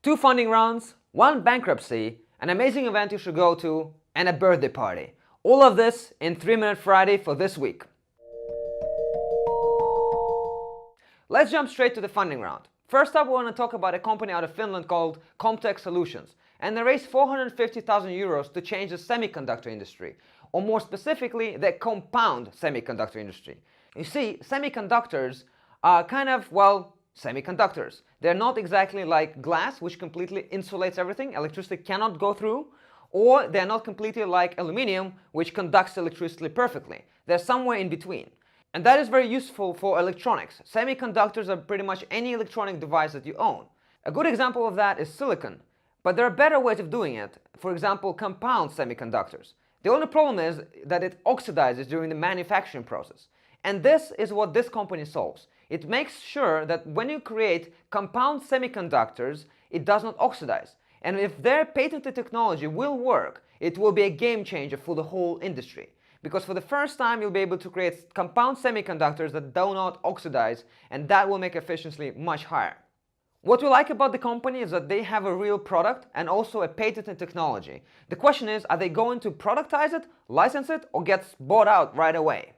2 funding rounds, 1 bankruptcy, an amazing event you should go to, and a birthday party. All of this in 3-Minute Friday for this week. Let's jump straight to the funding round. First up, we want to talk about a company out of Finland called Comtech Solutions, and they raised 450,000 euros to change the semiconductor industry, or more specifically, the compound semiconductor industry. You see, semiconductors are kind of, well, semiconductors. They're not exactly like glass, which completely insulates everything, electricity cannot go through, or they're not completely like aluminum, which conducts electricity perfectly. They're somewhere in between. And that is very useful for electronics. Semiconductors are pretty much any electronic device that you own. A good example of that is silicon. But there are better ways of doing it. For example, compound semiconductors. The only problem is that it oxidizes during the manufacturing process. And this is what this company solves. It makes sure that when you create compound semiconductors, it does not oxidize. And if their patented technology will work, it will be a game changer for the whole industry. Because for the first time, you'll be able to create compound semiconductors that do not oxidize, and that will make efficiency much higher. What we like about the company is that they have a real product and also a patented technology. The question is, are they going to productize it, license it, or get bought out right away?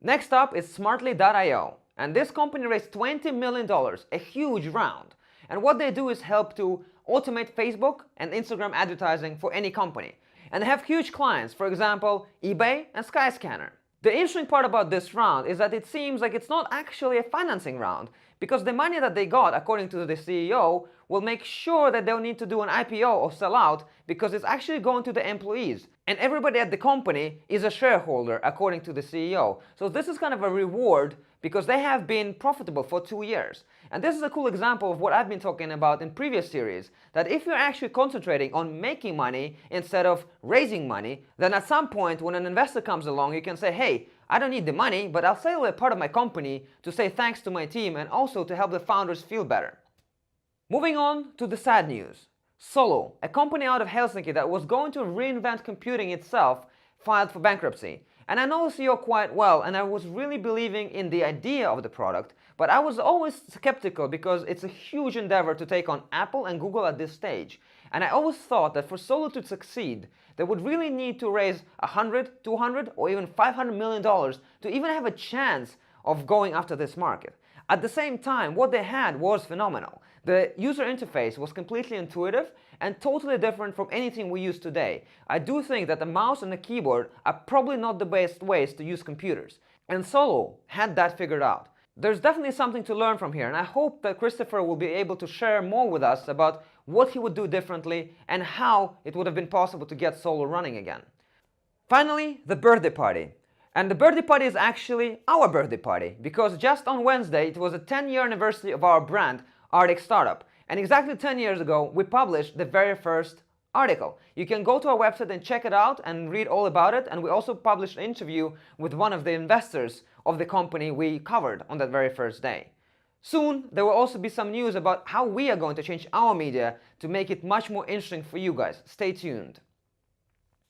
Next up is Smartly.io, and this company raised $20 million, a huge round. And what they do is help to automate Facebook and Instagram advertising for any company. And they have huge clients, for example, eBay and Skyscanner. The interesting part about this round is that it seems like it's not actually a financing round, because the money that they got, according to the CEO, will make sure that they'll need to do an IPO or sell out, because it's actually going to the employees. And everybody at the company is a shareholder, according to the CEO. So this is kind of a reward, because they have been profitable for 2 years. And this is a cool example of what I've been talking about in previous series, that if you're actually concentrating on making money instead of raising money, then at some point when an investor comes along, you can say, hey, I don't need the money, but I'll sell a part of my company to say thanks to my team and also to help the founders feel better. Moving on to the sad news. Solo, a company out of Helsinki that was going to reinvent computing itself, filed for bankruptcy. And I know the CEO quite well, and I was really believing in the idea of the product, but I was always skeptical because it's a huge endeavor to take on Apple and Google at this stage. And I always thought that for Solo to succeed, they would really need to raise $100, $200, or even $500 million to even have a chance of going after this market. At the same time, what they had was phenomenal. The user interface was completely intuitive and totally different from anything we use today. I do think that the mouse and the keyboard are probably not the best ways to use computers. And Solo had that figured out. There's definitely something to learn from here, and I hope that Christopher will be able to share more with us about what he would do differently and how it would have been possible to get Solo running again. Finally, the birthday party. And the birthday party is actually our birthday party, because just on Wednesday it was a 10-year anniversary of our brand, Arctic Startup. And exactly 10 years ago, we published the very first article. You can go to our website and check it out and read all about it. And we also published an interview with one of the investors of the company we covered on that very first day. Soon, there will also be some news about how we are going to change our media to make it much more interesting for you guys. Stay tuned.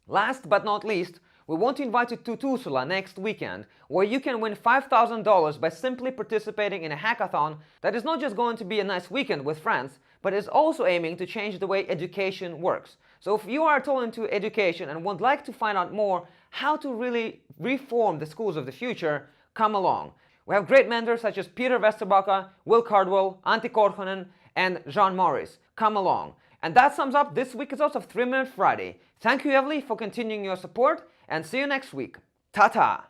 Last but not least, we want to invite you to Tuusula next weekend, where you can win $5,000 by simply participating in a hackathon that is not just going to be a nice weekend with friends, but is also aiming to change the way education works. So if you are at all into education and would like to find out more how to really reform the schools of the future, come along. We have great mentors such as Peter Westerbacka, Will Cardwell, Antti Korhonen, and Jean Morris. Come along. And that sums up this week's episode of 3-Minute Friday. Thank you, Evely, for continuing your support, and see you next week. Ta-ta!